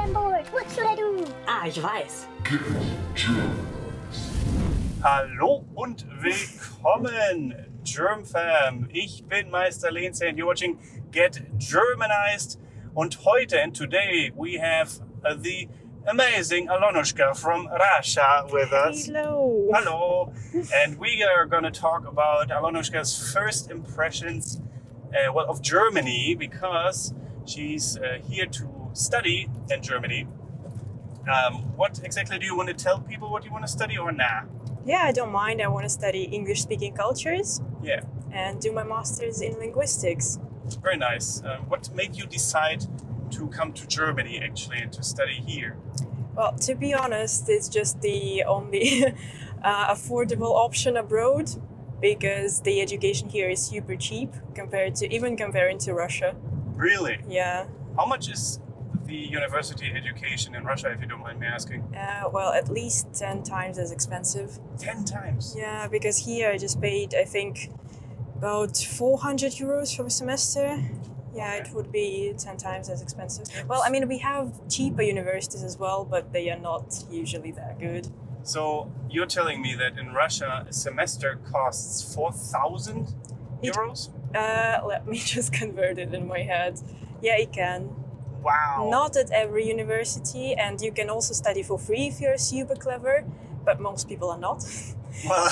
am bored. What should I do? Ah, ich weiß. Hallo und willkommen, Germfam. Ich bin Meister Lenze and you're watching Get Germanized. Und heute and today we have the amazing Aljonuschka from Russia with us. Hello. Hello. And we are going to talk about Aljonuschka's first impressions of Germany, because she's here to study in Germany. What exactly do you want to tell people what you want to study, or nah? Yeah, I don't mind. I want to study English-speaking cultures. Yeah. And do my master's in linguistics. Very nice. What made you decide to come to Germany actually and to study here? Well, to be honest, it's just the only affordable option abroad, because the education here is super cheap comparing to Russia. Really? Yeah. How much is the university education in Russia, if you don't mind me asking? Well, at least 10 times as expensive. 10 times? Yeah, because here I just paid, I think, about 400 euros for a semester. Yeah, it would be 10 times as expensive. Well, I mean, we have cheaper universities as well, but they are not usually that good. So you're telling me that in Russia a semester costs 4,000 euros? Let me just convert it in my head. Yeah, it can. Wow. Not at every university, and you can also study for free if you're super clever, but most people are not. Well,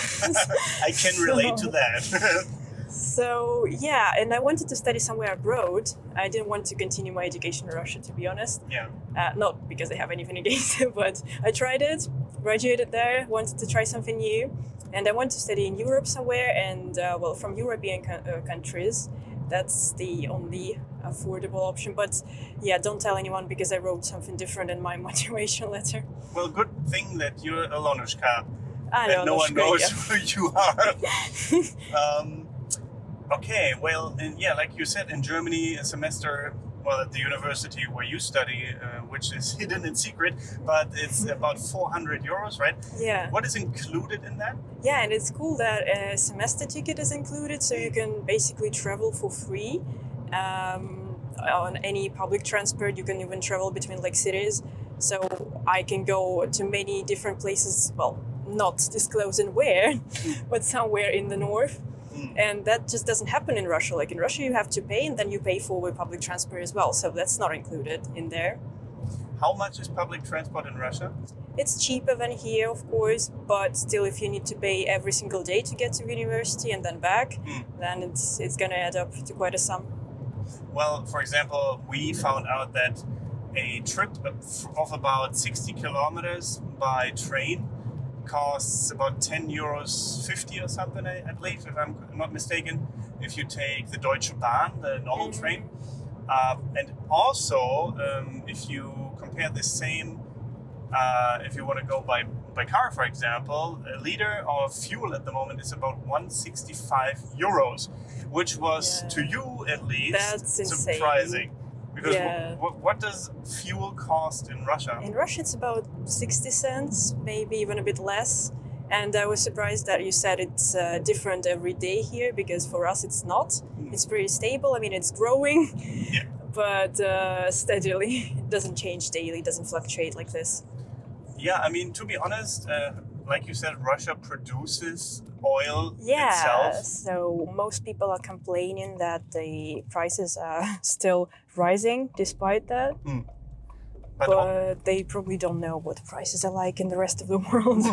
I can relate to that. So, yeah, and I wanted to study somewhere abroad. I didn't want to continue my education in Russia, to be honest. Yeah. Not because I have anything against it, but I tried it, graduated there, wanted to try something new. And I want to study in Europe somewhere, and, well, from European countries. That's the only affordable option. But, yeah, don't tell anyone, because I wrote something different in my motivation letter. Well, good thing that you're Aljonuschka. I know, that no one knows who you are. Okay, well, and yeah, like you said, in Germany, a semester, well, at the university where you study, which is hidden in secret, but it's about 400 euros, right? Yeah. What is included in that? Yeah, and it's cool that a semester ticket is included, so you can basically travel for free. On any public transport, you can even travel between like cities. So I can go to many different places, well, not disclosing where, but somewhere in the north. And that just doesn't happen in Russia. Like in Russia, you have to pay, and then you pay for public transport as well. So that's not included in there. How much is public transport in Russia? It's cheaper than here, of course, but still, if you need to pay every single day to get to university and then back, then it's going to add up to quite a sum. Well, for example, we found out that a trip of about 60 kilometers by train costs about 10 euros 50 or something, I believe, if I'm not mistaken, if you take the Deutsche Bahn, the normal train. And also, if you compare the same, if you want to go by car, for example, a liter of fuel at the moment is about 165 euros, which was, to you at least, that's surprising. insane. Because Yeah. what does fuel cost in Russia? In Russia, it's about 60 cents, maybe even a bit less. And I was surprised that you said it's different every day here, because for us it's not. It's pretty stable. I mean, it's growing, Yeah. but steadily. It doesn't change daily, it doesn't fluctuate like this. Yeah, I mean, to be honest, like you said, Russia produces oil Yeah, itself. so most people are complaining that the prices are still rising despite that. But they probably don't know what the prices are like in the rest of the world.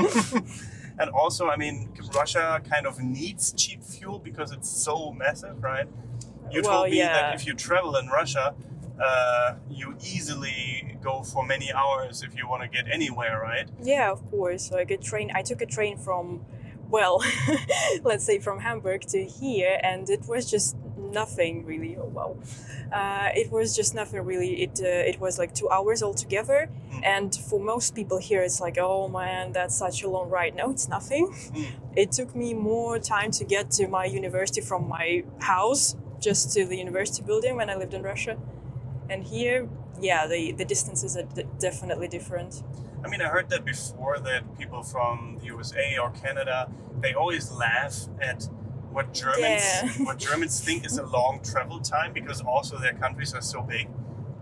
And also, I mean, Russia kind of needs cheap fuel because it's so massive, right? You told me that if you travel in Russia, you easily go for many hours if you want to get anywhere, right? Yeah, of course. Like I took a train from, well, let's say from Hamburg to here, and it was just nothing really. Oh wow, it was just nothing really. It was like 2 hours altogether, and for most people here, it's like, oh man, that's such a long ride. No, it's nothing. It took me more time to get to my university from my house just to the university building when I lived in Russia, and here, yeah, the distances are definitely different. I mean, I heard that before, that people from the USA or Canada, they always laugh at what Germans think is a long travel time, because also their countries are so big.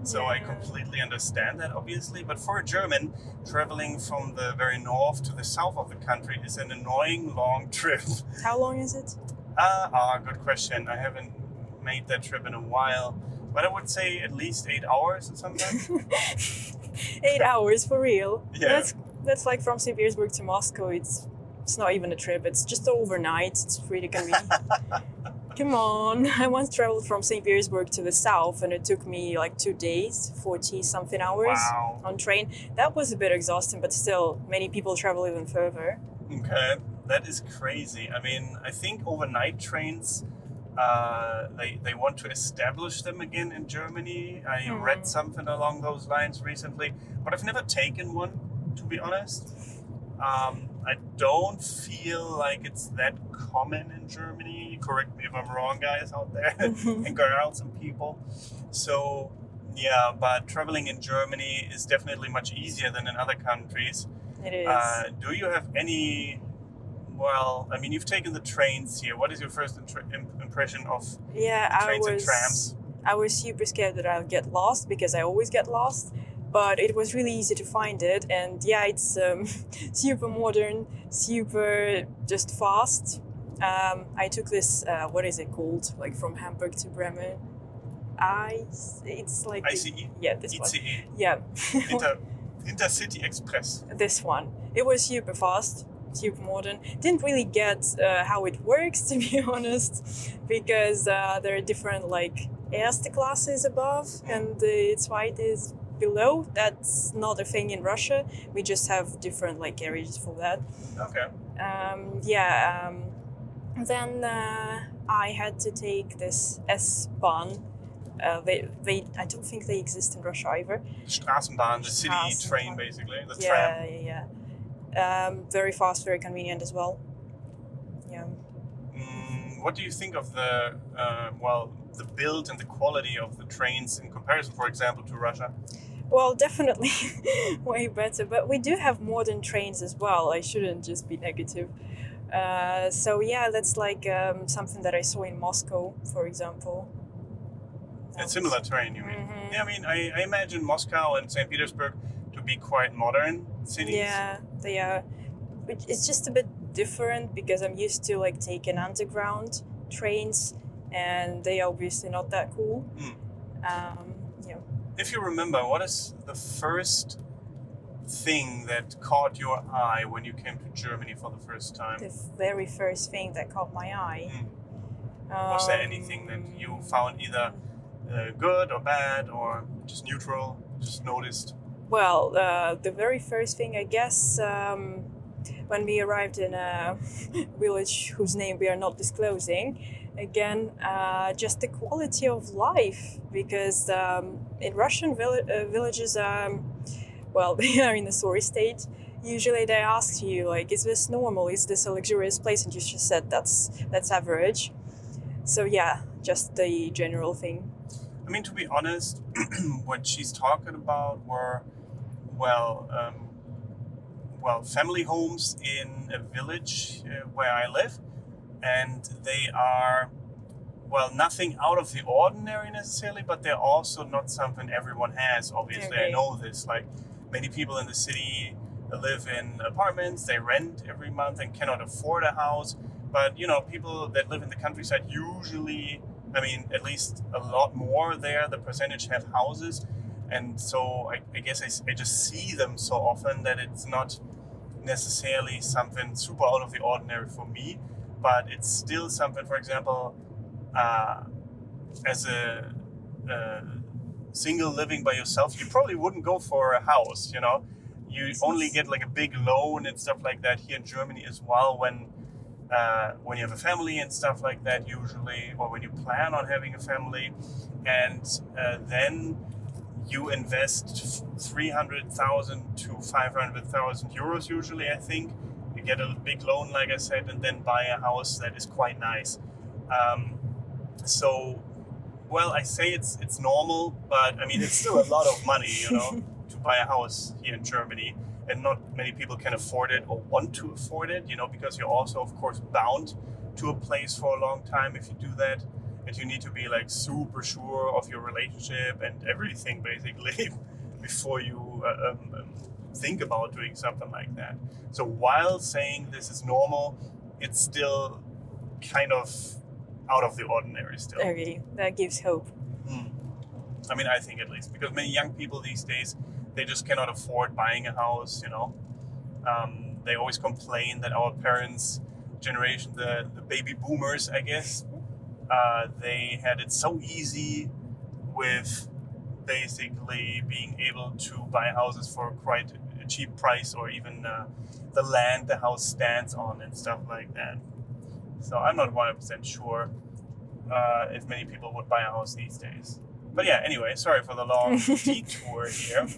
So I completely understand that, obviously. But for a German, traveling from the very north to the south of the country is an annoying long trip. How long is it? Good question. I haven't made that trip in a while. But I would say at least 8 hours or something. 8 hours, for real? Yeah. That's like from St. Petersburg to Moscow. It's not even a trip. It's just overnight. It's pretty convenient. Come on. I once traveled from St. Petersburg to the south and it took me like 2 days, 40-something hours on train. That was a bit exhausting, but still, many people travel even further. Okay, that is crazy. I mean, I think overnight trains, they want to establish them again in Germany. I read something along those lines recently, but I've never taken one, to be honest. I don't feel like it's that common in Germany. Correct me if I'm wrong, guys out there, and girls and people. So, yeah, but traveling in Germany is definitely much easier than in other countries. It is. Do you have any... Well, I mean, you've taken the trains here. What is your first impression of trains and trams? I was super scared that I'll get lost because I always get lost. But it was really easy to find it, and yeah, it's super modern, super just fast. I took this, what is it called? Like from Hamburg to Bremen. It's like ICE? This ICE. one. Yeah. Intercity Express. This one. It was super fast, super modern. Didn't really get how it works, to be honest, because there are different like erste classes above, and the zweite is below. That's not a thing in Russia. We just have different like carriages for that. Okay. Then I had to take this S-Bahn. I don't think they exist in Russia either. Straßenbahn, the city train, basically, the tram. Yeah. Very fast, very convenient as well. Yeah. What do you think of the the build and the quality of the trains in comparison, for example, to Russia? Well, definitely way better, but we do have modern trains as well. I shouldn't just be negative. So yeah, that's like something that I saw in Moscow, for example. A similar train, you mean? Mm-hmm. Yeah, I mean, I imagine Moscow and St. Petersburg to be quite modern cities. Yeah, they are. It's just a bit different because I'm used to like taking underground trains, and they are obviously not that cool. Yeah. If you remember, what is the first thing that caught your eye when you came to Germany for the first time? The very first thing that caught my eye. Was there anything that you found either good or bad or just neutral, just noticed? Well, the very first thing, I guess, when we arrived in a village whose name we are not disclosing, again, just the quality of life, because in Russian villages, well, they are in a sorry state. Usually they ask you, like, is this normal? Is this a luxurious place? And you just said that's average. So yeah, just the general thing. I mean, to be honest, what she's talking about were, family homes in a village where I live. And they are, nothing out of the ordinary necessarily, but they're also not something everyone has, obviously. Okay. I know this. Like, many people in the city live in apartments, they rent every month and cannot afford a house. But, people that live in the countryside usually, I mean, at least a lot more there, the percentage have houses. And so I guess I just see them so often that it's not necessarily something super out of the ordinary for me. But it's still something, for example, as a single living by yourself, you probably wouldn't go for a house, You only get like a big loan and stuff like that here in Germany as well when you have a family and stuff like that usually, or when you plan on having a family. And then you invest 300,000 to 500,000 euros usually, I think. You get a big loan, like I said, and then buy a house that is quite nice. I say it's normal, but I mean, it's still a lot of money, to buy a house here in Germany. And not many people can afford it or want to afford it, because you're also, of course, bound to a place for a long time if you do that. and you need to be like super sure of your relationship and everything basically before you think about doing something like that. So while saying this is normal, it's still kind of out of the ordinary still. Okay, that gives hope. I mean, I think at least, because many young people these days, they just cannot afford buying a house, you know. They always complain that our parents' generation, the baby boomers, I guess, they had it so easy with basically being able to buy houses for quite a cheap price, or even the land the house stands on and stuff like that. So I'm not 100% sure if many people would buy a house these days. But yeah, anyway, sorry for the long detour here.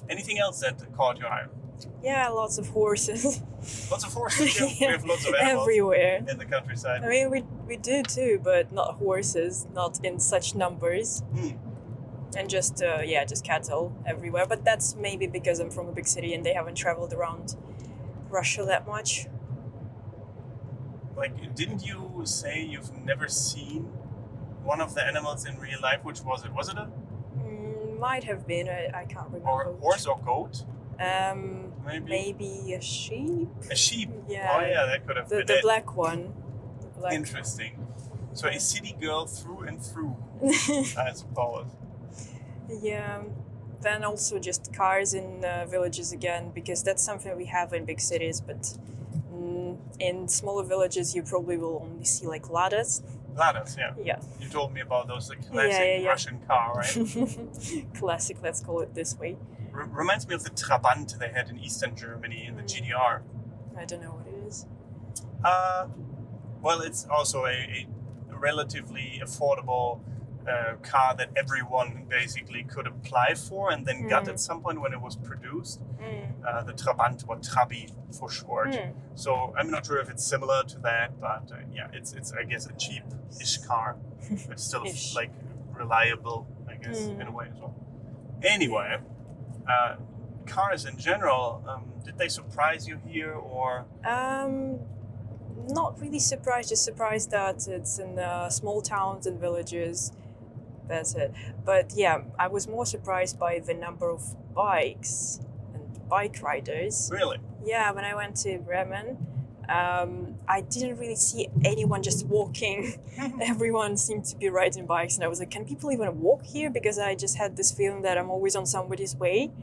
Anything else that caught your eye? Yeah, lots of horses. Lots of horses. Yeah. Yeah, We have lots of animals everywhere. in the countryside. I mean, we do too, but not horses, not in such numbers. And just cattle everywhere. But that's maybe because I'm from a big city and they haven't traveled around Russia that much. Like, didn't you say you've never seen one of the animals in real life? Which was it? Was it a Might have been. I can't remember. or horse or goat? Maybe a sheep. A sheep. Yeah. Oh yeah, that could have been The it. black one. The black. Interesting. So a city girl through and through, I suppose. Yeah. Then also just cars in villages again, because that's something we have in big cities, but in smaller villages you probably will only see like ladas. Ladas, yeah. Yeah. You told me about those, the classic Yeah. Russian car, right? Classic, let's call it this way. Reminds me of the Trabant they had in Eastern Germany in the GDR. I don't know what it is. Well, it's also a relatively affordable car that everyone basically could apply for and then got at some point when it was produced. The Trabant, or Trabi for short. So I'm not sure if it's similar to that, but yeah, it's I guess a cheap-ish car, but still like reliable, I guess, in a way as well. Anyway, cars in general, did they surprise you here, or? Not really surprised, just surprised that it's in small towns and villages. That's it. But yeah, I was more surprised by the number of bikes and bike riders. Really? Yeah, when I went to Bremen, I didn't really see anyone just walking. Everyone seemed to be riding bikes, and I was like, can people even walk here? Because I just had this feeling that I'm always on somebody's way,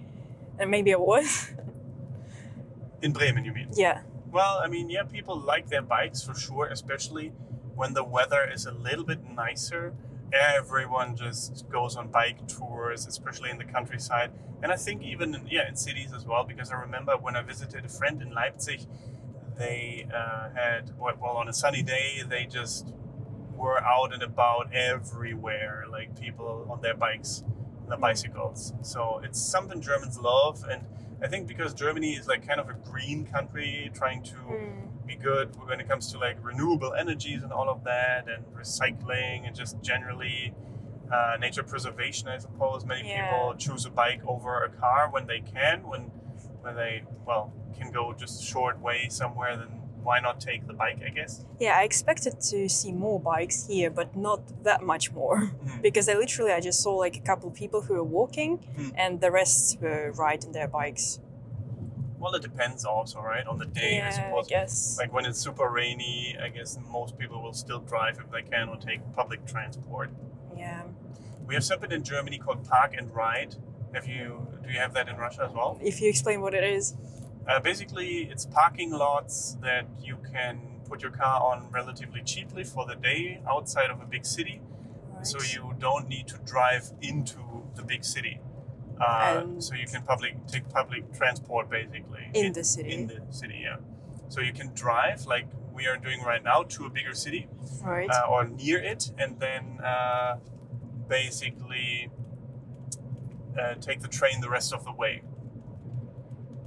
and maybe I was. In Bremen, you mean? Yeah. Well, I mean, yeah, people like their bikes for sure, especially when the weather is a little bit nicer. Everyone just goes on bike tours, especially in the countryside. And I think even in cities as well, because I remember when I visited a friend in Leipzig, they had, on a sunny day, they just were out and about everywhere, like people on their bikes, their bicycles. So it's something Germans love. And I think because Germany is like kind of a green country, trying to be good when it comes to like renewable energies and all of that, and recycling, and just generally nature preservation, I suppose. Many people choose a bike over a car when they can, when they can go just a short way somewhere, then why not take the bike, I guess? Yeah, I expected to see more bikes here, but not that much more. Because I just saw like a couple of people who were walking and the rest were riding their bikes. Well, it depends also, right? On the day, I suppose. I guess. Like when it's super rainy, I guess most people will still drive if they can, or take public transport. Yeah. We have something in Germany called Park and Ride. Do you have that in Russia as well? If you explain what it is. Basically, it's parking lots that you can put your car on relatively cheaply for the day outside of a big city. Right. So you don't need to drive into the big city. So you can take public transport basically. In the city? In the city, yeah. So you can drive, like we are doing right now, to a bigger city. Right. Or near it, and then basically take the train the rest of the way.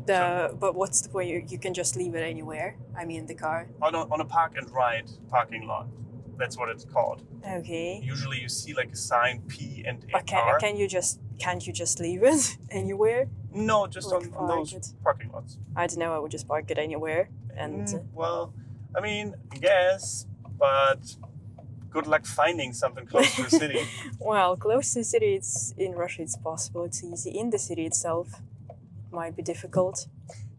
But what's the point? You can just leave it anywhere? I mean, the car? On a Park and Ride parking lot. That's what it's called. Okay. Usually you see like a sign P and A but car. Can't you just leave it anywhere? No, just like on those parking lots. I don't know, I would just park it anywhere. And well, I mean, I guess but good luck finding something close to the city. Well, close to the city, in Russia it's possible. It's easy. In the city itself, it might be difficult.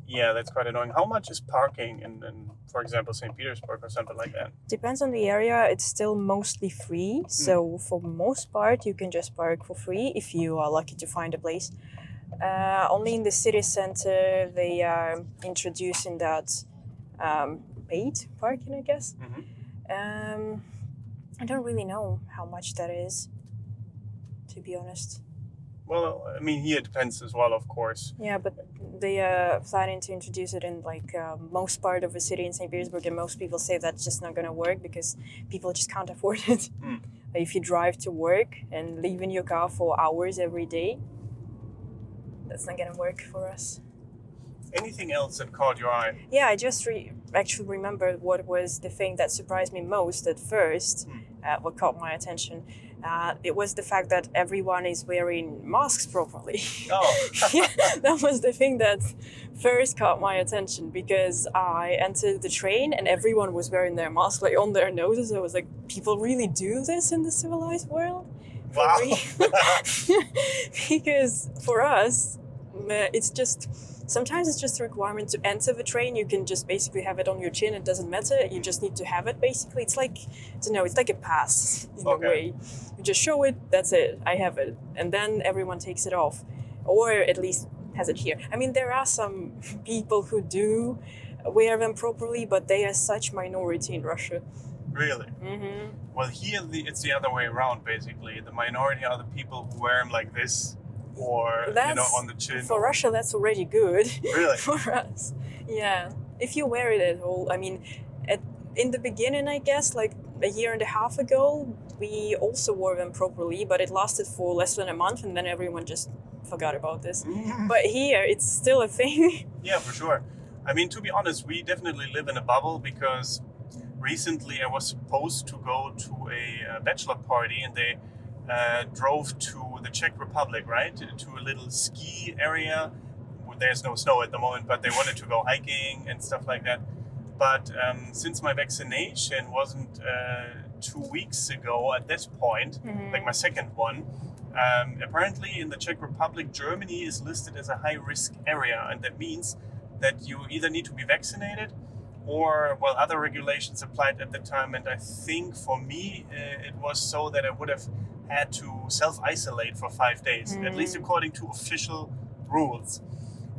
Yeah, that's quite annoying. How much is parking in for example, St. Petersburg or something like that? Depends on the area. It's still mostly free. So for most part, you can just park for free if you are lucky to find a place. Only in the city center, they are introducing that paid parking, I guess. I don't really know how much that is, to be honest. Well, I mean, here it depends as well, of course. Yeah, but they are planning to introduce it in most part of the city in St. Petersburg, and most people say that's just not going to work because people just can't afford it. If you drive to work and leave in your car for hours every day, that's not going to work for us. Anything else that caught your eye? Yeah, I just actually remembered what was the thing that surprised me most at first, what caught my attention. It was the fact that everyone is wearing masks properly. Oh. Yeah, that was the thing that first caught my attention because I entered the train and everyone was wearing their mask on their noses. I was like, people really do this in the civilized world? Wow. Because for us, sometimes it's just a requirement to enter the train. You can just basically have it on your chin. It doesn't matter. You just need to have it, basically. It's like, it's like a pass in a way. You just show it, that's it. I have it. And then everyone takes it off. Or at least has it here. I mean, there are some people who do wear them properly, but they are such minority in Russia. Really? Well, here it's the other way around, basically. The minority are the people who wear them like this. Or, on the chin. For Russia, that's already good. Really? For us. Yeah. If you wear it at all, I mean, in the beginning, I guess, like a year and a half ago, we also wore them properly, but it lasted for less than a month and then everyone just forgot about this. But here, it's still a thing. Yeah, for sure. I mean, to be honest, we definitely live in a bubble because recently I was supposed to go to a bachelor party and they drove to the Czech Republic, right? To a little ski area. There's no snow at the moment, but they wanted to go hiking and stuff like that. But since my vaccination wasn't 2 weeks ago at this point, like my second one, apparently in the Czech Republic, Germany is listed as a high-risk area. And that means that you either need to be vaccinated or, well, other regulations applied at the time. And I think for me, it was so that I would have had to self-isolate for 5 days, at least according to official rules.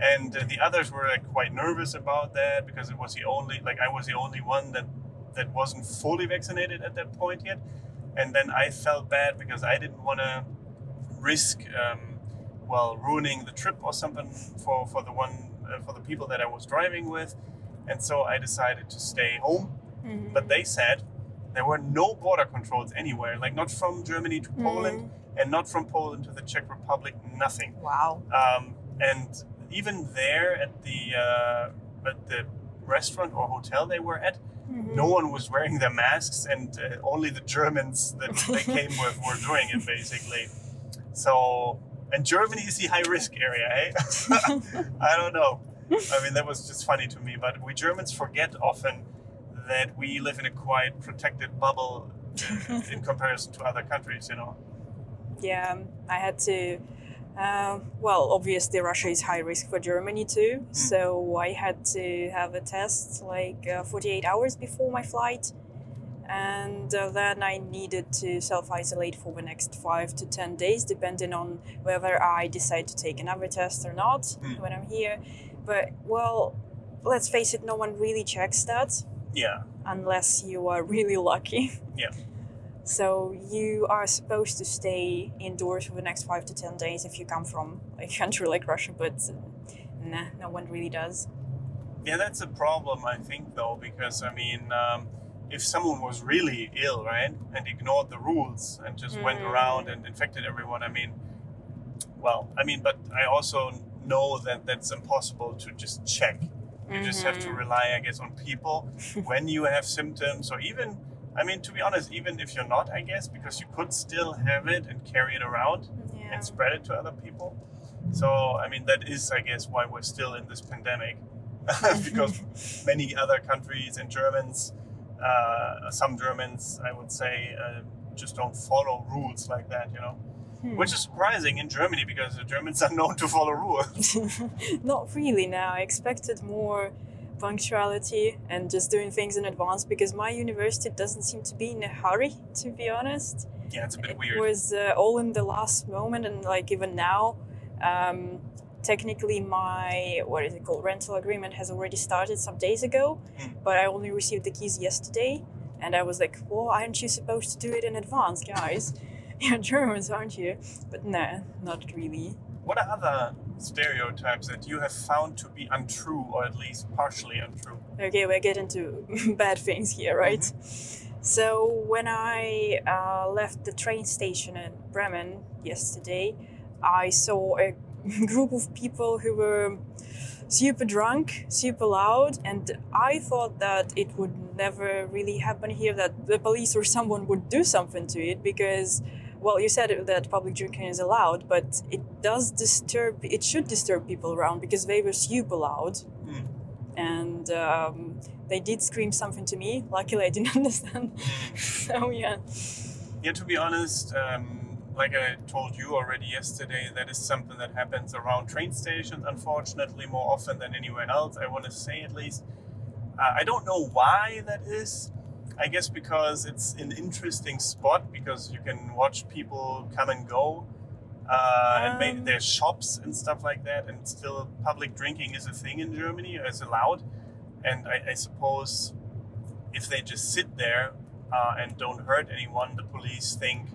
And the others were quite nervous about that because it was I was the only one that wasn't fully vaccinated at that point yet. And then I felt bad because I didn't want to risk, ruining the trip or something for the people that I was driving with. And so I decided to stay home. But they said there were no border controls anywhere, like not from Germany to Poland and not from Poland to the Czech Republic, nothing. Wow. And even there at the restaurant or hotel they were at, no one was wearing their masks and only the Germans that they came with were doing it, basically. So, and Germany is the high-risk area, eh? I don't know. I mean, that was just funny to me, but we Germans forget often that we live in a quite protected bubble in comparison to other countries, Yeah, I had to... obviously Russia is high risk for Germany too, so I had to have a test 48 hours before my flight, and then I needed to self-isolate for the next 5 to 10 days, depending on whether I decide to take another test or not when I'm here. But, well, let's face it, no one really checks that. Yeah. Unless you are really lucky. Yeah. So you are supposed to stay indoors for the next 5 to 10 days if you come from a country like Russia, but no one really does. Yeah, that's a problem, I think, though, because, I mean, if someone was really ill, right, and ignored the rules and just went around and infected everyone, but I also know that that's impossible to just check. You just have to rely, I guess, on people when you have symptoms, or even, to be honest, even if you're not, I guess, because you could still have it and carry it around and spread it to other people. So, that is, I guess, why we're still in this pandemic, because many other countries and Germans some Germans, I would say, just don't follow rules like that, you know. Which is surprising in Germany because the Germans are known to follow rules. Not really now. I expected more punctuality and just doing things in advance because my university doesn't seem to be in a hurry, to be honest. Yeah, it's a bit weird. It was all in the last moment, and like even now, technically my, what is it called, rental agreement has already started some days ago, but I only received the keys yesterday, and I was like, well, aren't you supposed to do it in advance, guys? You're Germans, aren't you? But no, not really. What are other stereotypes that you have found to be untrue, or at least partially untrue? Okay, we're getting to bad things here, right? So when I left the train station in Bremen yesterday, I saw a group of people who were super drunk, super loud, and I thought that it would never really happen here, that the police or someone would do something to it, because, well, you said that public drinking is allowed, but it should disturb people around because they were super loud. And they did scream something to me. Luckily, I didn't understand. So, yeah. Yeah, to be honest, like I told you already yesterday, that is something that happens around train stations, unfortunately, more often than anywhere else, I want to say at least. I don't know why that is. I guess because it's an interesting spot, because you can watch people come and go. And maybe there's shops and stuff like that, and still public drinking is a thing in Germany, is allowed. And I suppose if they just sit there and don't hurt anyone, the police think,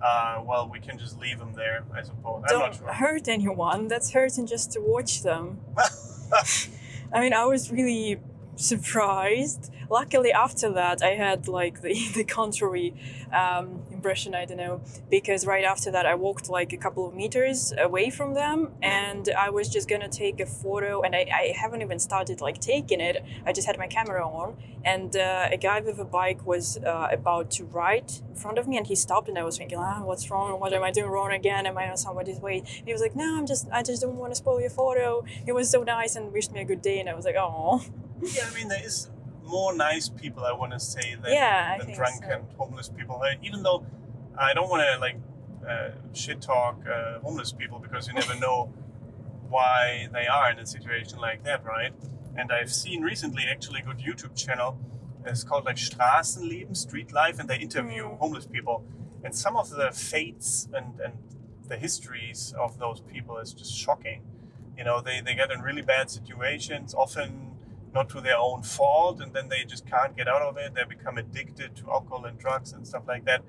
well, we can just leave them there, I suppose. I'm not sure. Don't hurt anyone. That's hurting just to watch them. I mean, I was really surprised. Luckily, after that, I had like the contrary impression, I don't know, because right after that, I walked like a couple of meters away from them, and I was just gonna take a photo, and I haven't even started like taking it. I just had my camera on, and a guy with a bike was about to ride in front of me, and he stopped, and I was thinking, what's wrong? What am I doing wrong again? Am I on somebody's way? And he was like, no, I just don't want to spoil your photo. It was so nice and wished me a good day, and I was like, oh. Yeah, I mean, there is more nice people, I want to say, than drunk and homeless people. Even though I don't want to shit talk homeless people, because you never know why they are in a situation like that, right? And I've seen recently actually a good YouTube channel. It's called like Straßenleben, Street Life, and they interview homeless people. And some of the fates and the histories of those people is just shocking. You know, they get in really bad situations, often not to their own fault, and then they just can't get out of it. They become addicted to alcohol and drugs and stuff like that.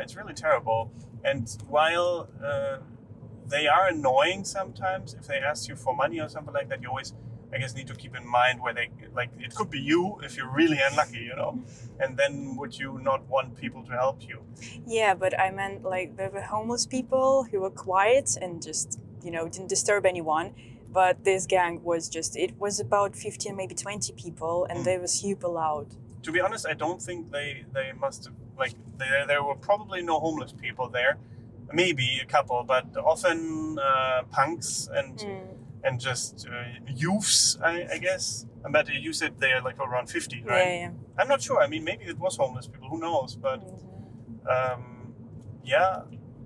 It's really terrible. And while they are annoying sometimes, if they ask you for money or something like that, you always, I guess, need to keep in mind where they, like, it could be you if you're really unlucky, you know, and then would you not want people to help you? Yeah, but I meant like there were homeless people who were quiet and just, you know, didn't disturb anyone. But this gang was just, it was about 15, maybe 20 people, and they were super loud. To be honest, I don't think they must have, like, there were probably no homeless people there. Maybe a couple, but often punks and just youths, I guess. But you said they're like around 50, right? Yeah. I'm not sure. I mean, maybe it was homeless people, who knows? But yeah,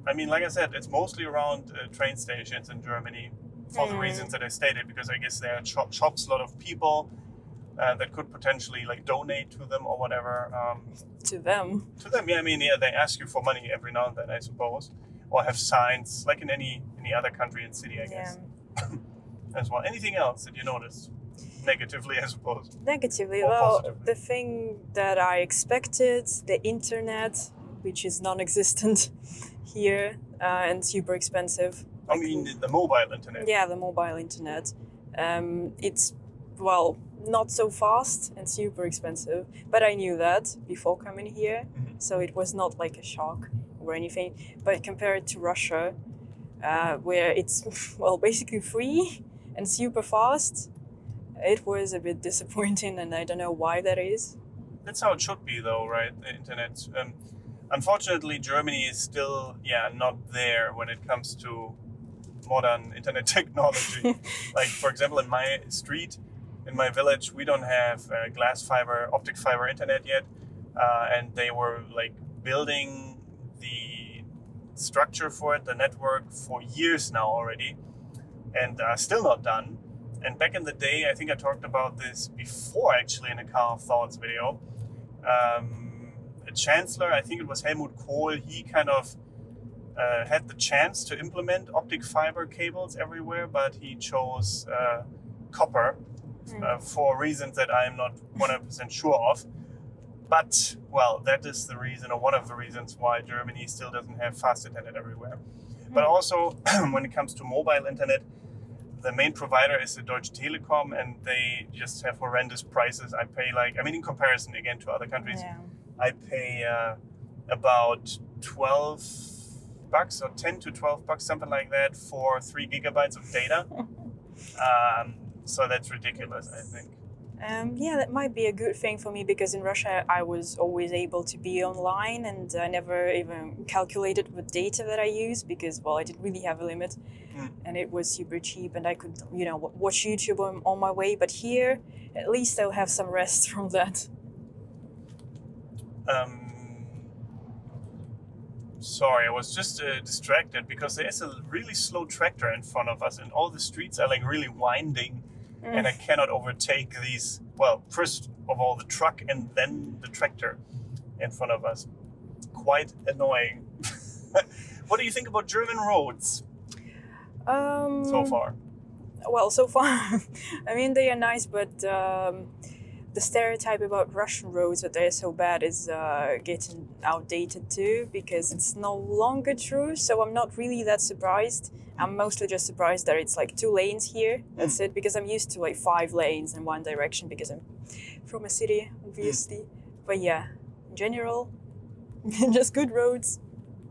I mean, like I said, it's mostly around train stations in Germany. For the reasons that I stated, because I guess there are shops, a lot of people that could potentially like donate to them or whatever. To them, yeah. I mean, yeah, they ask you for money every now and then, I suppose, or have signs like in any other country and city, I guess. As well. Anything else that you noticed negatively, I suppose? Negatively, or well, positively? The thing that I expected, the internet, which is non-existent here and super expensive. I mean, the mobile internet. Yeah, the mobile internet. It's, well, not so fast and super expensive. But I knew that before coming here. So it was not like a shock or anything. But compared to Russia, where it's, well, basically free and super fast, it was a bit disappointing, and I don't know why that is. That's how it should be, though, right? The internet. Unfortunately, Germany is still, not there when it comes to modern internet technology. Like, for example, in my street, in my village, we don't have glass fiber, optic fiber internet yet. And they were like building the structure for it, the network, for years now already, and still not done. And back in the day, I think I talked about this before actually in a Car of Thoughts video. A chancellor, I think it was Helmut Kohl, he kind of had the chance to implement optic fiber cables everywhere, but he chose copper for reasons that I'm not 100% sure of. But, well, that is the reason, or one of the reasons why Germany still doesn't have fast internet everywhere. But also, when it comes to mobile internet, the main provider is the Deutsche Telekom, and they just have horrendous prices. I pay in comparison again to other countries, I pay about $12 or 10 to $12, something like that, for 3 gigabytes of data. So that's ridiculous, I think. Yeah, that might be a good thing for me, because in Russia I was always able to be online, and I never even calculated the data that I use, because, well, I didn't really have a limit, and it was super cheap, and I could, watch YouTube on my way. But here, at least I'll have some rest from that. Sorry, I was just distracted because there's a really slow tractor in front of us, and all the streets are like really winding. And I cannot overtake these, well, first of all the truck and then the tractor in front of us. Quite annoying. What do you think about German roads so far? Well, so far, I mean, they are nice, but the stereotype about Russian roads that they're so bad is getting outdated too, because it's no longer true. So I'm not really that surprised. I'm mostly just surprised that it's like 2 lanes here. That's it, because I'm used to like 5 lanes in one direction, because I'm from a city, obviously. But yeah, in general, just good roads.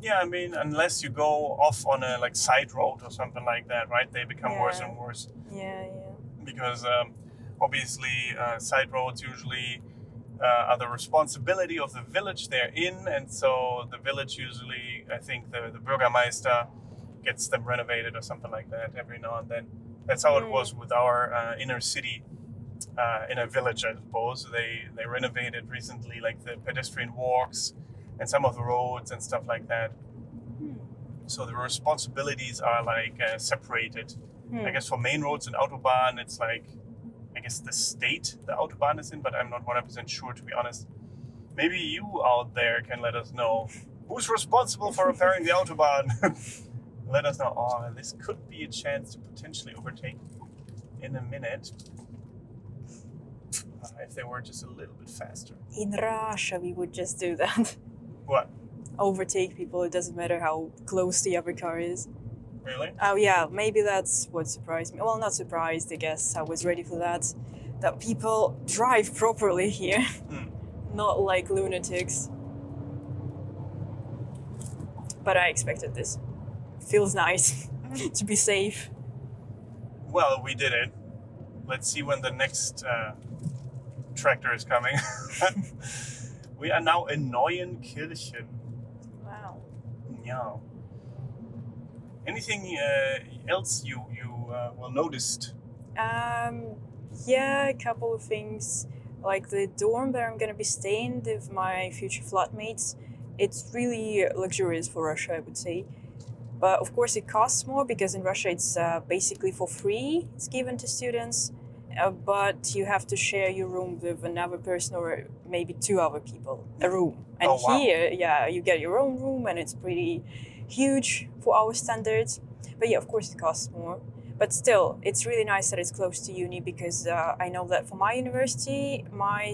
Yeah, I mean, unless you go off on a like side road or something like that, right? They become worse and worse. Yeah. Because obviously side roads usually are the responsibility of the village they're in, and so the village usually, I think the Bürgermeister gets them renovated or something like that every now and then. That's how it was with our inner city, inner village, I suppose. They renovated recently, like the pedestrian walks and some of the roads and stuff like that. So the responsibilities are like separated. I guess for main roads and Autobahn, it's like, I guess the state the Autobahn is in, but I'm not 100% sure, to be honest. Maybe you out there can let us know who's responsible for repairing the Autobahn. Let us know. Oh, this could be a chance to potentially overtake in a minute. If they were just a little bit faster. In Russia, we would just do that. What? Overtake people. It doesn't matter how close the other car is. Really? Oh yeah, maybe that's what surprised me. Well, not surprised, I guess. I was ready for that. That people drive properly here. Not like lunatics. But I expected this. Feels nice to be safe. Well, we did it. Let's see when the next tractor is coming. We are now in Neuenkirchen. Wow. Yeah. Anything else you well noticed? Yeah, a couple of things. Like the dorm where I'm gonna be staying with my future flatmates. It's really luxurious for Russia, I would say. But of course it costs more, because in Russia it's basically for free. It's given to students, but you have to share your room with another person or maybe 2 other people, a room. And here, yeah, you get your own room, and it's pretty huge for our standards. But yeah, of course it costs more. But still, it's really nice that it's close to uni, because I know that for my university, my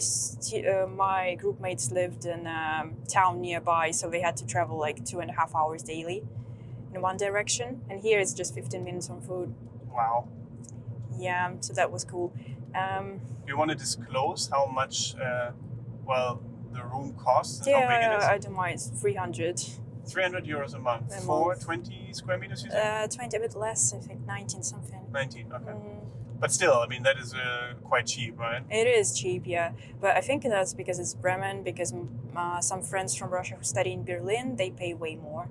group mates lived in a town nearby, so they had to travel like 2.5 hours daily in one direction, and here it's just 15 minutes on foot. Wow. Yeah, so that was cool. You want to disclose how much, the room costs? Yeah, how big it is? I don't mind. It's 300. 300 euros a month for 20 square meters, you said? 20, a bit less, I think 19 something. 19, okay. But still, I mean, that is quite cheap, right? It is cheap, yeah. But I think that's because it's Bremen, because some friends from Russia who study in Berlin, they pay way more.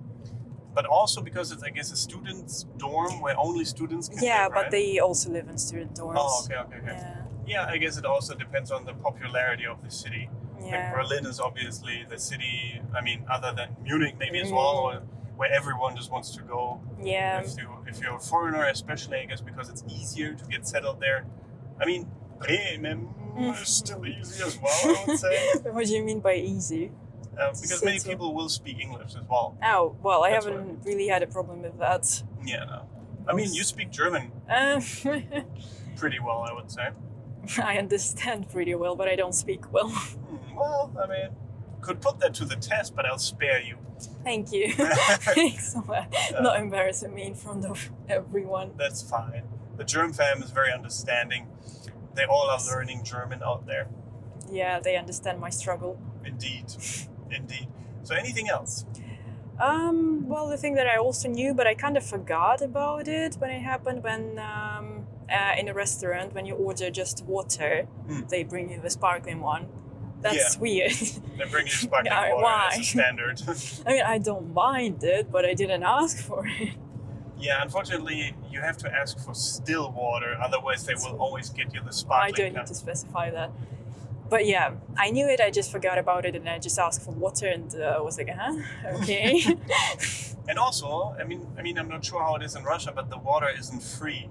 But also because it's, I guess, a student's dorm where only students can live, Yeah, right? but they also live in student dorms. Oh, okay. Yeah. Yeah, I guess it also depends on the popularity of the city. Like Yeah. Berlin is obviously the city, I mean, other than Munich maybe as well, where everyone just wants to go. Yeah. If you're a foreigner, especially, I guess, because it's easier to get settled there. I mean, Bremen is still easy as well, I would say. What do you mean by easy? Because many people will speak English as well. Oh, well, I That's haven't really had a problem with that. Yeah, no. I mean, you speak German pretty well, I would say. I understand pretty well, but I don't speak well. Well, I mean, could put that to the test, but I'll spare you. Thank you. Thanks so much. Not embarrassing me in front of everyone. That's fine. The German fam is very understanding. They all are learning German out there. Yeah, they understand my struggle. Indeed. Indeed. So anything else? Well, the thing that I also knew, but I kind of forgot about it when it happened, when in a restaurant, when you order just water, they bring you the sparkling one. That's weird. They bring you sparkling water why? as a standard. I mean, I don't mind it, but I didn't ask for it. Yeah, unfortunately, you have to ask for still water, otherwise they will always get you the I sparkling. don't need to specify that. But yeah, I knew it, I just forgot about it, and I just asked for water, and I was like, okay. And also, I mean, I'm not sure how it is in Russia, but the water isn't free.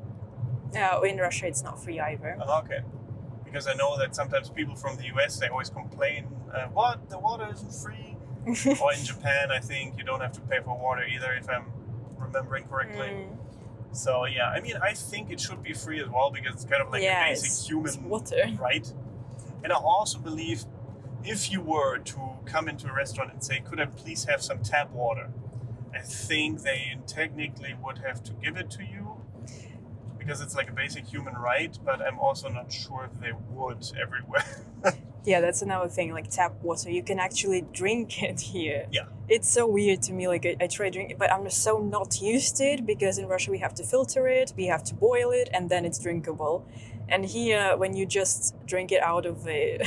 No, in Russia it's not free either. Okay. Because I know that sometimes people from the US, they always complain, what, the water isn't free? Or in Japan, I think you don't have to pay for water either, if I'm remembering correctly. So yeah, I mean, I think it should be free as well, because it's kind of like a basic human right. And I also believe if you were to come into a restaurant and say, could I please have some tap water? I think they technically would have to give it to you, because it's like a basic human right, but I'm also not sure if they would everywhere. Yeah, that's another thing, like tap water. You can actually drink it here. Yeah. It's so weird to me, like I try drinking it, but I'm just so not used to it, because in Russia we have to filter it, we have to boil it, and then it's drinkable. And here, when you just drink it out of a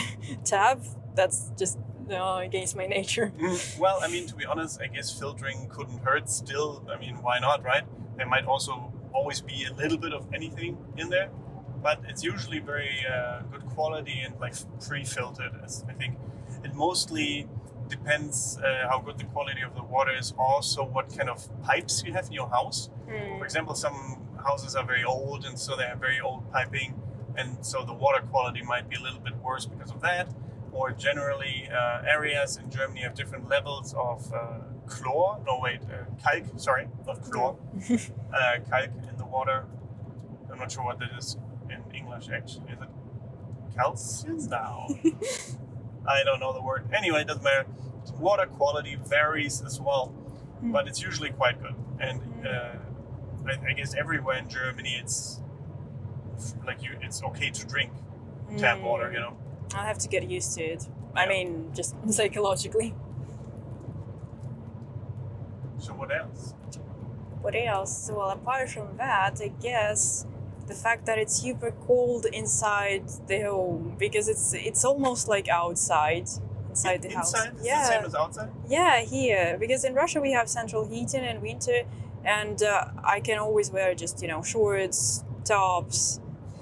tap, that's just against my nature. Well, I mean, to be honest, I guess filtering couldn't hurt still. I mean, why not, right? There might also always be a little bit of anything in there, but it's usually very good quality and like pre-filtered. I think it mostly depends how good the quality of the water is, also what kind of pipes you have in your house. For example, some houses are very old, and so they have very old piping, and so the water quality might be a little bit worse because of that. Or generally, areas in Germany have different levels of kalk, sorry, not chlor, kalk in the water. I'm not sure what that is in English, actually. Is it calcium? No. I don't know the word. Anyway, it doesn't matter. Water quality varies as well, but it's usually quite good. And I guess everywhere in Germany, it's like it's okay to drink tap water, you know. I'll have to get used to it. I mean, just psychologically. So what else? What else? Well, apart from that, I guess the fact that it's super cold inside the home, because it's almost like outside, inside the house. Inside? Is it the same as outside? Yeah, here. Because in Russia we have central heating in winter, and I can always wear just, shorts, tops,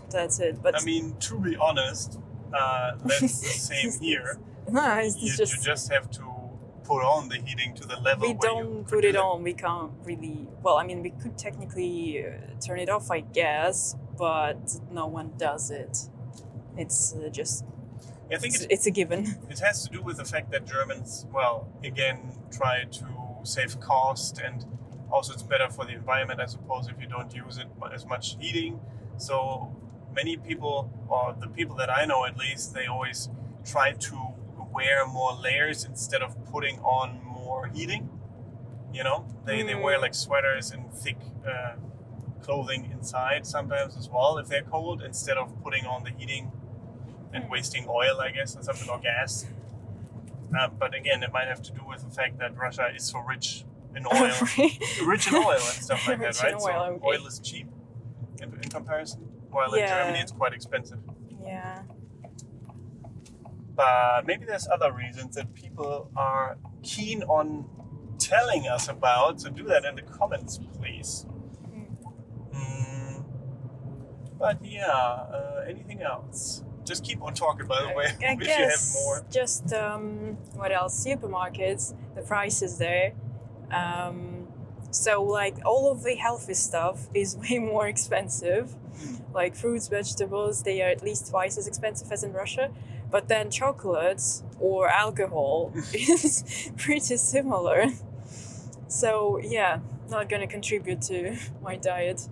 that's it. But I mean, to be honest, that's the same here. You just have to put on the heating to the level we don't put it on. We can't really. Well, I mean, we could technically turn it off, I guess, but no one does it. It's just. I think it's a given. It has to do with the fact that Germans, well, again, try to save cost, and also it's better for the environment, I suppose, if you don't use it as much heating. So many people, or the people that I know at least, they always try to wear more layers instead of putting on more heating. They wear like sweaters and thick clothing inside sometimes as well if they're cold, instead of putting on the heating and wasting oil, I guess, or something, or gas. But again, it might have to do with the fact that Russia is so rich in oil, rich in oil and stuff like that, right? So oil is cheap in comparison. While in Germany, it's quite expensive. Yeah. But maybe there's other reasons that people are keen on telling us about. So do that in the comments, please. But yeah, anything else? Just keep on talking, by the way, I if guess you have more. just what else? Supermarkets, the prices there. So like all of the healthy stuff is way more expensive. Like fruits, vegetables, they are at least twice as expensive as in Russia. But then chocolates or alcohol is pretty similar. So yeah, not gonna contribute to my diet.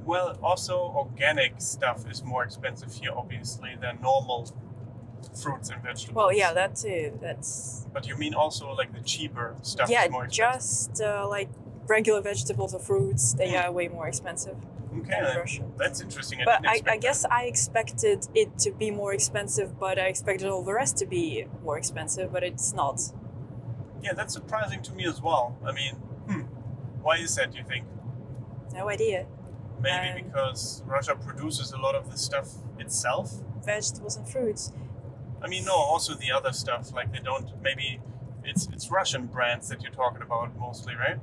Well, also organic stuff is more expensive here, obviously, than normal fruits and vegetables. Well, yeah, that too. That's But you mean also like the cheaper stuff yeah, is more expensive? just like regular vegetables or fruits, they are way more expensive Okay, in Russia. that's interesting. But didn't I expect guess I expected it to be more expensive, but I expected all the rest to be more expensive, but it's not. that. Yeah, that's surprising to me as well. I mean, why is that, do you think? No idea. Maybe because Russia produces a lot of the stuff itself? Vegetables and fruits. I mean, no, also the other stuff. Like they don't, maybe it's Russian brands that you're talking about mostly, right?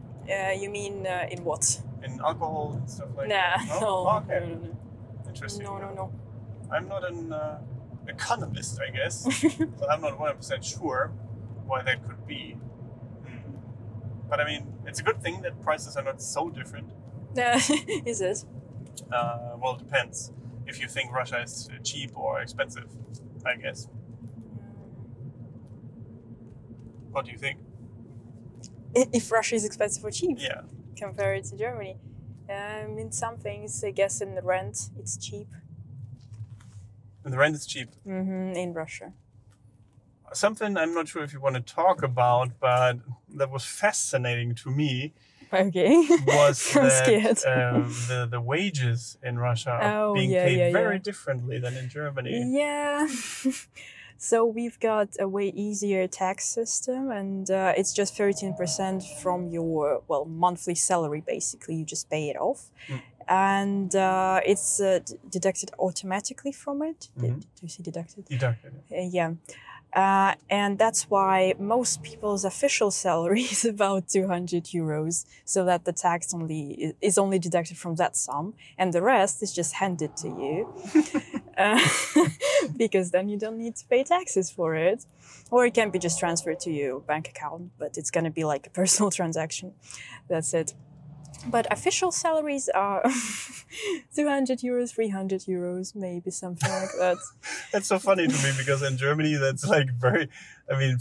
You mean in what? In alcohol and stuff like Nah, that? no, Oh, okay. no. Interesting. No. I'm not an economist, I guess, so I'm not 100% sure why that could be. But I mean, it's a good thing that prices are not so different. Is it? Well, it depends. If you think Russia is cheap or expensive, I guess. What do you think? If Russia is expensive or cheap Yeah. compared to Germany. In some things, I guess in the rent, it's cheap. And the rent is cheap. In Russia. Something I'm not sure if you want to talk about, but that was fascinating to me Okay. was I'm that scared. the wages in Russia are being paid very differently than in Germany. Yeah. So we've got a way easier tax system, and it's just 13% from your monthly salary. Basically, you just pay it off, and it's deducted automatically from it. Did you say deducted? Deducted. Yeah. And that's why most people's official salary is about 200 euros, so that the tax is only deducted from that sum, and the rest is just handed to you, because then you don't need to pay taxes for it, or it can be just transferred to your bank account, but it's going to be like a personal transaction. That's it. But official salaries are 200 euros, 300 euros, maybe something like that. That's so funny to me because in Germany that's like very, I mean,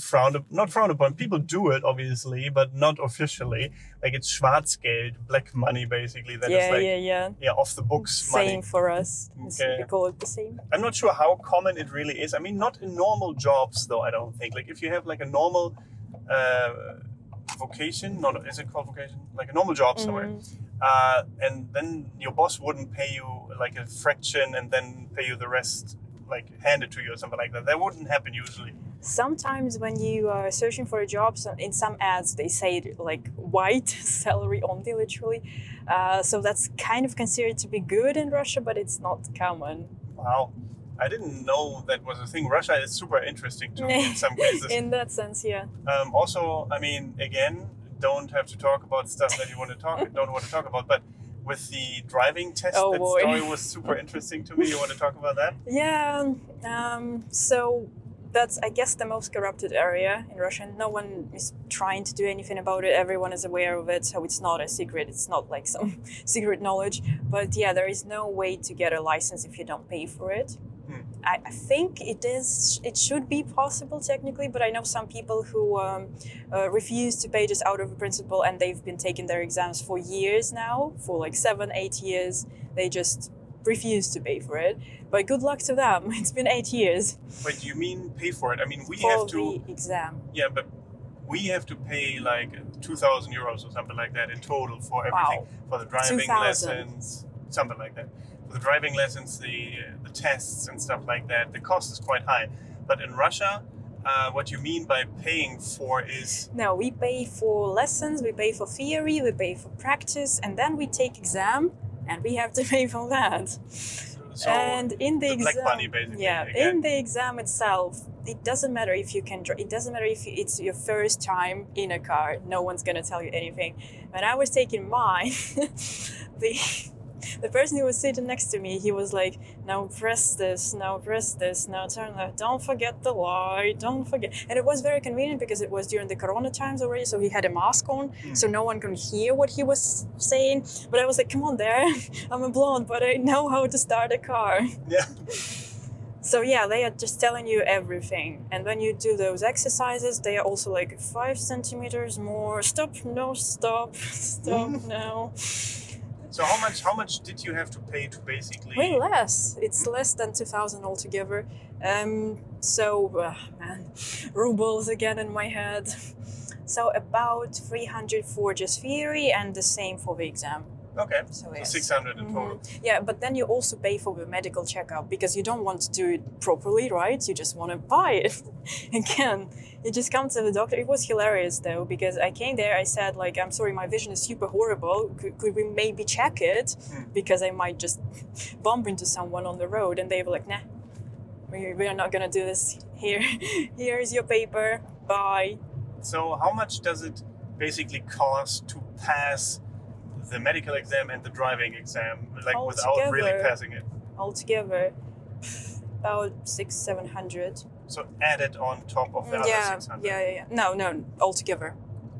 not frowned upon. People do it obviously, but not officially. Like it's Schwarzgeld, black money basically. That is like, yeah, off the books money. Same for us. Okay. We call it the same. I'm not sure how common it really is. I mean, not in normal jobs though, I don't think. Like if you have like a normal vocation, is it called vocation? Like a normal job somewhere. And then your boss wouldn't pay you like a fraction and then pay you the rest, like hand it to you or something like that. That wouldn't happen usually. Sometimes when you are searching for a job, in some ads they say like white salary only, literally. So that's kind of considered to be good in Russia, but it's not common. Wow. I didn't know that was a thing. Russia is super interesting to me in some cases. In that sense, yeah. Also, I mean, again, don't have to talk about stuff that you don't want to talk about, but with the driving test, story was super interesting to me. You want to talk about that? Yeah. So that's, I guess, the most corrupted area in Russia. No one is trying to do anything about it. Everyone is aware of it, so it's not a secret. It's not like some secret knowledge. But yeah, there is no way to get a license if you don't pay for it. I think it should be possible technically, but I know some people who refuse to pay just out of principle, and they've been taking their exams for years now, for like 7-8 years. They just refuse to pay for it. But good luck to them. It's been 8 years. Wait, do you mean pay for it? I mean, we for have to... the exam. Yeah, but we have to pay like 2,000 euros or something like that in total for everything. Wow. For the driving 2,000. lessons, something like that. For the driving lessons, the tests and stuff like that, the cost is quite high. But in Russia, what you mean by paying for is... No, we pay for lessons, we pay for theory, we pay for practice, and then we take exam, and we have to pay for that. So and in the exam, black money, basically. yeah, again. in the exam itself, it doesn't matter if you can. It doesn't matter if it's your first time in a the person who was sitting next to me, he was like, now press this, now press this, now turn left, don't forget the light, don't forget. And it was very convenient because it was during the Corona times already, so he had a mask on, so no one could hear what he was saying. But I was like, come on there, I'm a blonde, but I know how to start a car. Yeah. So yeah, they are just telling you everything. And when you do those exercises, they are also like 5 centimeters more. Stop, no, stop, stop, no. So how much did you have to pay to basically? Way less. It's less than 2,000 altogether. Man, rubles again in my head. So about 300 for just theory and the same for the exam. Okay, so yes. 600 in total. Yeah, but then you also pay for the medical checkup because you don't want to do it properly, right? You just want to buy it. Again, you just come to the doctor. It was hilarious though, because I came there, I said like, I'm sorry, my vision is super horrible. Could we maybe check it? Because I might just bump into someone on the road. And they were like, nah, we are not going to do this here. Here is your paper, bye. So how much does it basically cost to pass the medical exam and the driving exam, like without really passing it? Altogether, about 600-700. So added on top of the other 600? Yeah. No, altogether.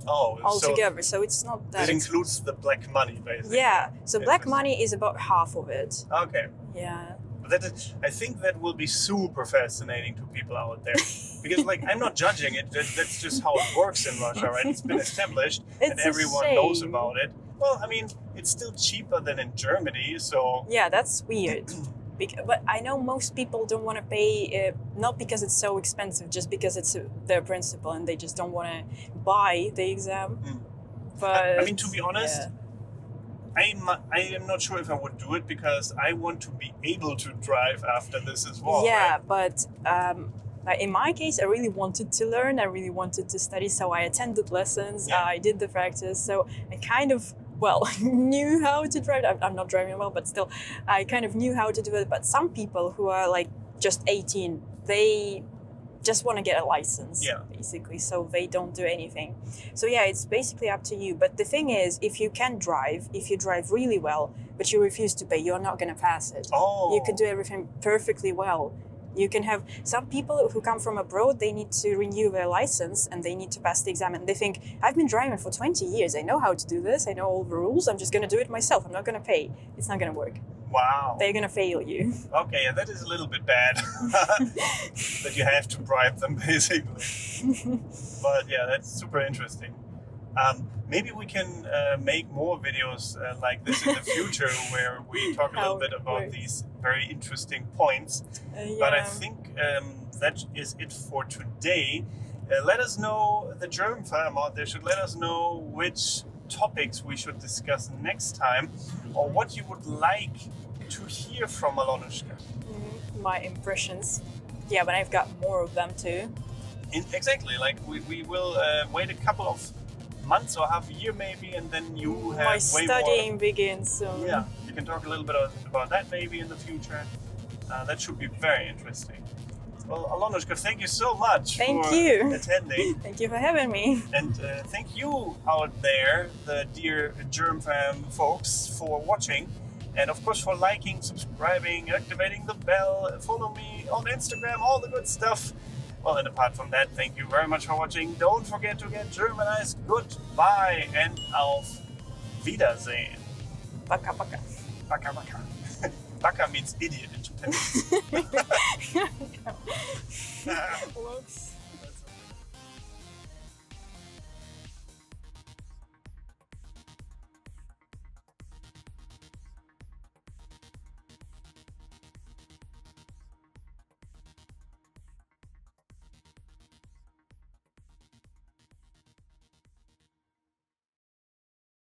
Oh, altogether. So it's not that. It includes the black money, basically. Yeah. So black money is about half of it. Okay. Yeah. I think that will be super fascinating to people out there, because like I'm not judging it. That's just how it works in Russia, right? It's been established and everyone knows about it. Well, I mean, it's still cheaper than in Germany, so... Yeah, that's weird. But I know most people don't want to pay, not because it's so expensive, just because it's their principal and they just don't want to buy the exam. But I mean, to be honest, I am not sure if I would do it because I want to be able to drive after this as well. Yeah, right? but... in my case, I really wanted to learn, I really wanted to study, so I attended lessons, I did the practice, so I kind of, knew how to drive. I'm not driving well, but still, I kind of knew how to do it. But some people who are like just 18, they just want to get a license, basically, so they don't do anything. So yeah, it's basically up to you. But the thing is, if you can drive, if you drive really well, but you refuse to pay, you're not going to pass it. Oh. You could do everything perfectly well. You can have some people who come from abroad, they need to renew their license and they need to pass the exam. And they think, I've been driving for 20 years. I know how to do this. I know all the rules. I'm just going to do it myself. I'm not going to pay. It's not going to work. Wow. They're going to fail you. Okay, yeah, that is a little bit bad. That you have to bribe them, basically. But yeah, that's super interesting. Maybe we can make more videos like this in the future where we talk a little bit about these very interesting points. But I think that is it for today. Let us know, the German fam out there should let us know which topics we should discuss next time, or what you would like to hear from Aljonuschka. My impressions. Yeah, but I've got more of them too. Exactly, like we will wait a couple of months or half a year maybe, and then you have my studying begins soon. Yeah, you can talk a little bit about that maybe in the future. That should be very interesting. Well, Aljonuschka, thank you so much for attending. Thank you for having me. And thank you out there, the dear Germ fam folks, for watching. And of course for liking, subscribing, activating the bell, follow me on Instagram, all the good stuff. Well, and apart from that, thank you very much for watching. Don't forget to get Germanized. Goodbye and auf Wiedersehen. Baka baka. Baka baka. Baka means idiot in Japanese. Looks.